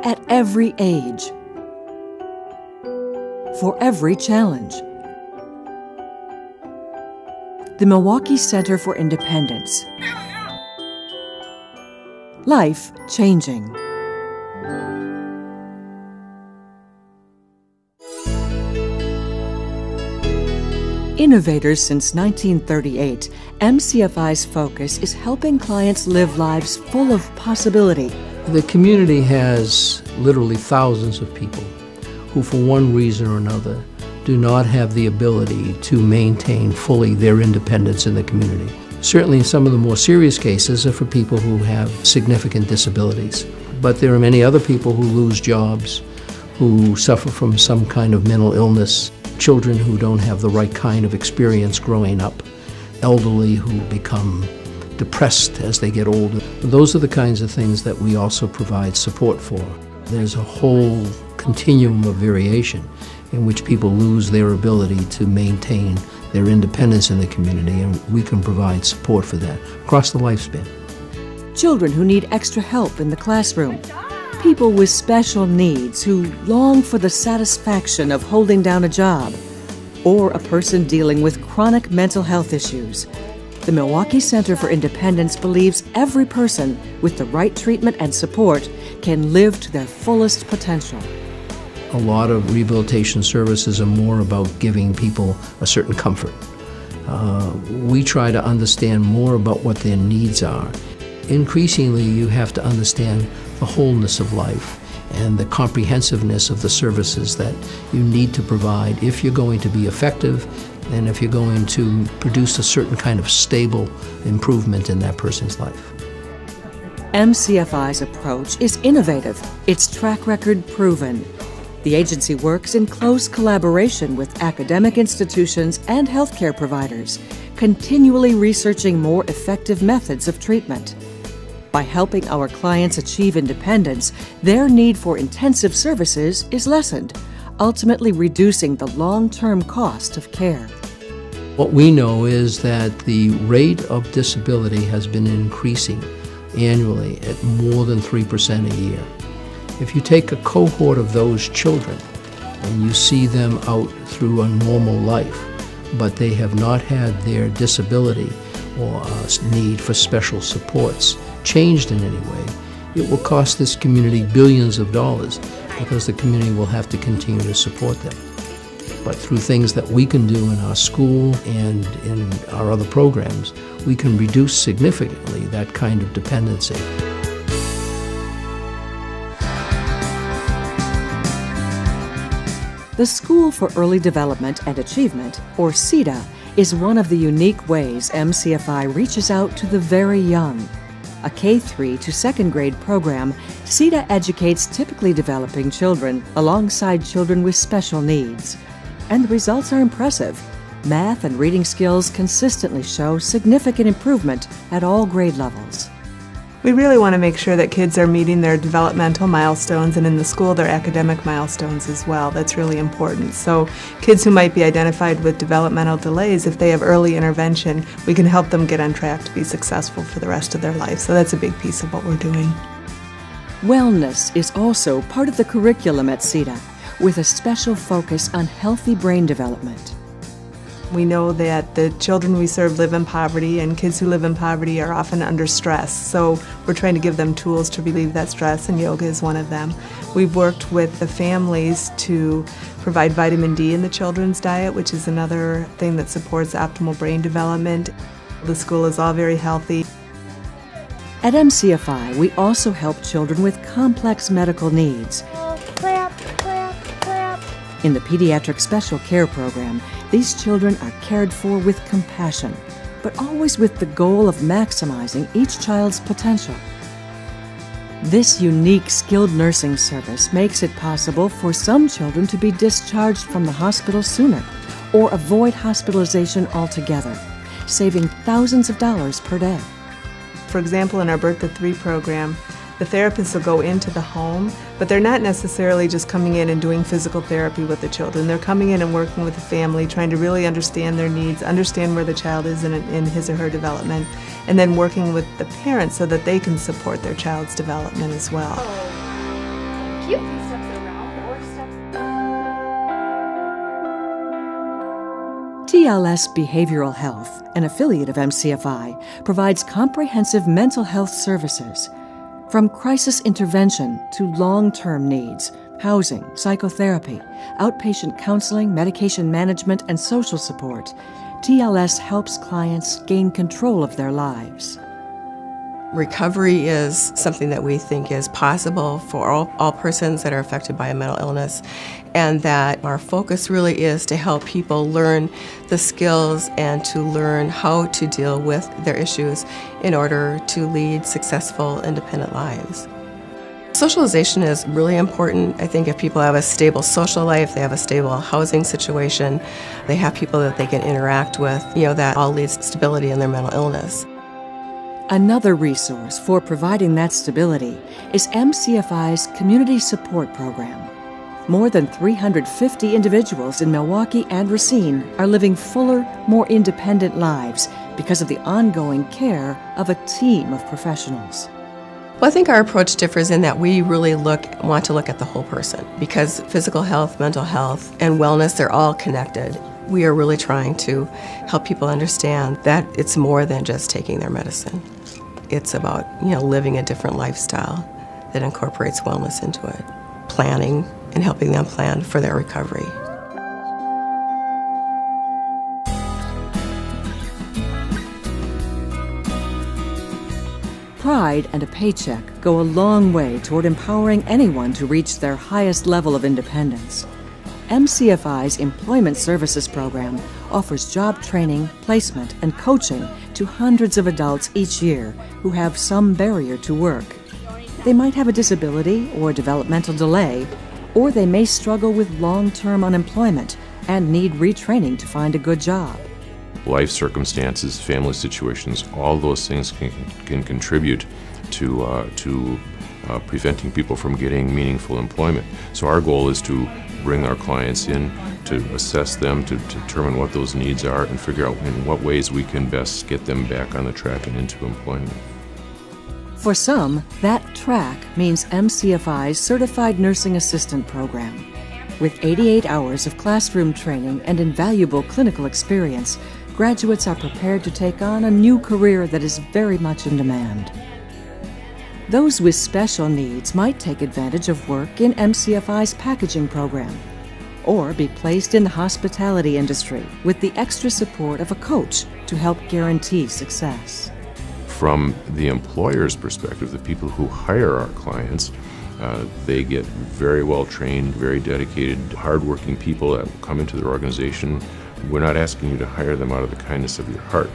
at every age, for every challenge. The Milwaukee Center for Independence. Life changing. Innovators since 1938, MCFI's focus is helping clients live lives full of possibility. The community has literally thousands of people who, for one reason or another, do not have the ability to maintain fully their independence in the community. Certainly some of the more serious cases are for people who have significant disabilities. But there are many other people who lose jobs, who suffer from some kind of mental illness, children who don't have the right kind of experience growing up, elderly who become depressed as they get older. Those are the kinds of things that we also provide support for. There's a whole continuum of variation in which people lose their ability to maintain their independence in the community, and we can provide support for that across the lifespan. Children who need extra help in the classroom. People with special needs who long for the satisfaction of holding down a job, or a person dealing with chronic mental health issues. The Milwaukee Center for Independence believes every person with the right treatment and support can live to their fullest potential. A lot of rehabilitation services are more about giving people a certain comfort. We try to understand more about what their needs are. Increasingly, you have to understand the wholeness of life and the comprehensiveness of the services that you need to provide if you're going to be effective and if you're going to produce a certain kind of stable improvement in that person's life. MCFI's approach is innovative, its track record proven. The agency works in close collaboration with academic institutions and healthcare providers, continually researching more effective methods of treatment. By helping our clients achieve independence, their need for intensive services is lessened, ultimately reducing the long-term cost of care. What we know is that the rate of disability has been increasing annually at more than 3% a year. If you take a cohort of those children and you see them out through a normal life, but they have not had their disability or need for special supports changed in any way, it will cost this community billions of dollars because the community will have to continue to support them. But through things that we can do in our school and in our other programs, we can reduce significantly that kind of dependency. The School for Early Development and Achievement, or CEDA, is one of the unique ways MCFI reaches out to the very young. A K-3 to second grade program, CEDA educates typically developing children alongside children with special needs. And the results are impressive. Math and reading skills consistently show significant improvement at all grade levels. We really want to make sure that kids are meeting their developmental milestones and in the school their academic milestones as well. That's really important. So kids who might be identified with developmental delays, if they have early intervention, we can help them get on track to be successful for the rest of their life. So that's a big piece of what we're doing. Wellness is also part of the curriculum at CEDA, with a special focus on healthy brain development. We know that the children we serve live in poverty, and kids who live in poverty are often under stress. So we're trying to give them tools to relieve that stress, and yoga is one of them. We've worked with the families to provide vitamin D in the children's diet, which is another thing that supports optimal brain development. The school is all very healthy. At MCFI, we also help children with complex medical needs. In the Pediatric Special Care Program, these children are cared for with compassion, but always with the goal of maximizing each child's potential. This unique skilled nursing service makes it possible for some children to be discharged from the hospital sooner or avoid hospitalization altogether, saving thousands of dollars per day. For example, in our Birth to 3 program, the therapists will go into the home, but they're not necessarily just coming in and doing physical therapy with the children. They're coming in and working with the family, trying to really understand their needs, understand where the child is in his or her development, and then working with the parents so that they can support their child's development as well. few steps around or steps. TLS Behavioral Health, an affiliate of MCFI, provides comprehensive mental health services. From crisis intervention to long-term needs, housing, psychotherapy, outpatient counseling, medication management, and social support, TLS helps clients gain control of their lives. Recovery is something that we think is possible for all persons that are affected by a mental illness, and that our focus really is to help people learn the skills and to learn how to deal with their issues in order to lead successful, independent lives. Socialization is really important. I think if people have a stable social life, they have a stable housing situation, they have people that they can interact with, that all leads to stability in their mental illness. Another resource for providing that stability is MCFI's Community Support Program. More than 350 individuals in Milwaukee and Racine are living fuller, more independent lives because of the ongoing care of a team of professionals. Well, I think our approach differs in that we really want to look at the whole person, because physical health, mental health, and wellness, they're all connected. We are really trying to help people understand that it's more than just taking their medicine. It's about, living a different lifestyle that incorporates wellness into it, planning and helping them plan for their recovery. Pride and a paycheck go a long way toward empowering anyone to reach their highest level of independence. MCFI's Employment Services Program offers job training, placement, and coaching to hundreds of adults each year who have some barrier to work. They might have a disability or developmental delay, or they may struggle with long-term unemployment and need retraining to find a good job. Life circumstances, family situations, all those things can contribute to preventing people from getting meaningful employment. So our goal is to bring our clients in, to assess them, to determine what those needs are, and figure out in what ways we can best get them back on the track and into employment. For some, that track means MCFI's Certified Nursing Assistant Program. With 88 hours of classroom training and invaluable clinical experience, graduates are prepared to take on a new career that is very much in demand. Those with special needs might take advantage of work in MCFI's packaging program, or be placed in the hospitality industry with the extra support of a coach to help guarantee success. From the employer's perspective, the people who hire our clients, they get very well trained, very dedicated, hardworking people that will come into their organization. We're not asking you to hire them out of the kindness of your heart.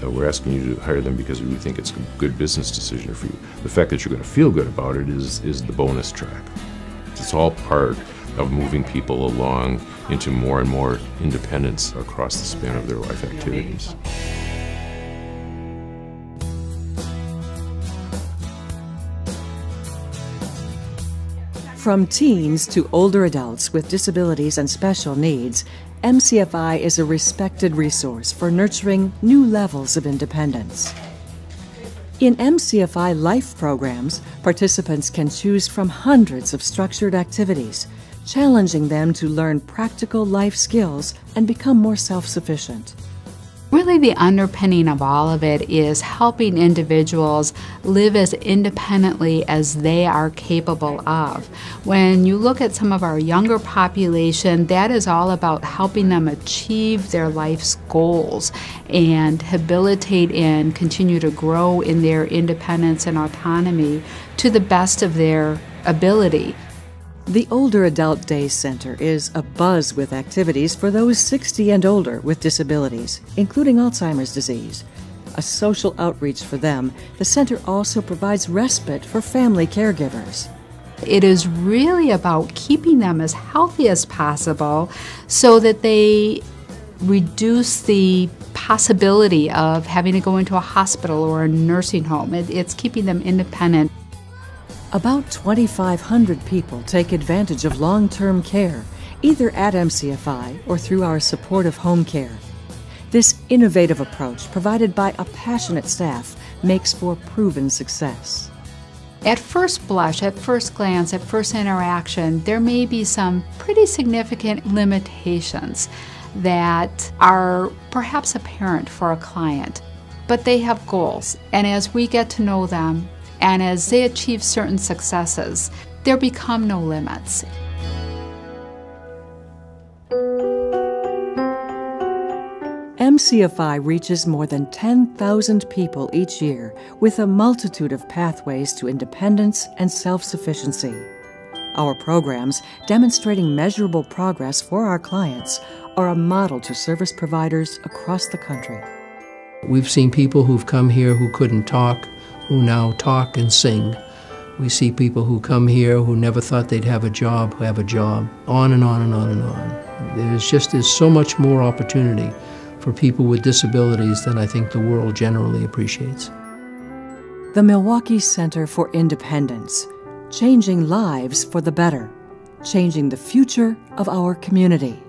We're asking you to hire them because we think it's a good business decision for you. The fact that you're going to feel good about it is the bonus track. It's all part of moving people along into more and more independence across the span of their life activities. From teens to older adults with disabilities and special needs, MCFI is a respected resource for nurturing new levels of independence. In MCFI Life programs, participants can choose from hundreds of structured activities, challenging them to learn practical life skills and become more self-sufficient. Really, the underpinning of all of it is helping individuals live as independently as they are capable of. When you look at some of our younger population, that is all about helping them achieve their life's goals and habilitate and continue to grow in their independence and autonomy to the best of their ability. The Older Adult Day Center is abuzz with activities for those 60 and older with disabilities, including Alzheimer's disease. A social outreach for them, the center also provides respite for family caregivers. It is really about keeping them as healthy as possible so that they reduce the possibility of having to go into a hospital or a nursing home. It's keeping them independent. About 2,500 people take advantage of long-term care, either at MCFI or through our supportive home care. This innovative approach, provided by a passionate staff, makes for proven success. At first blush, at first glance, at first interaction, there may be some pretty significant limitations that are perhaps apparent for a client, but they have goals. And as we get to know them, and as they achieve certain successes, there become no limits. MCFI reaches more than 10,000 people each year with a multitude of pathways to independence and self-sufficiency. Our programs, demonstrating measurable progress for our clients, are a model to service providers across the country. We've seen people who've come here who couldn't talk, who now talk and sing. We see people who come here who never thought they'd have a job, who have a job, on and on and on and on. There's so much more opportunity for people with disabilities than I think the world generally appreciates. The Milwaukee Center for Independence, changing lives for the better, changing the future of our community.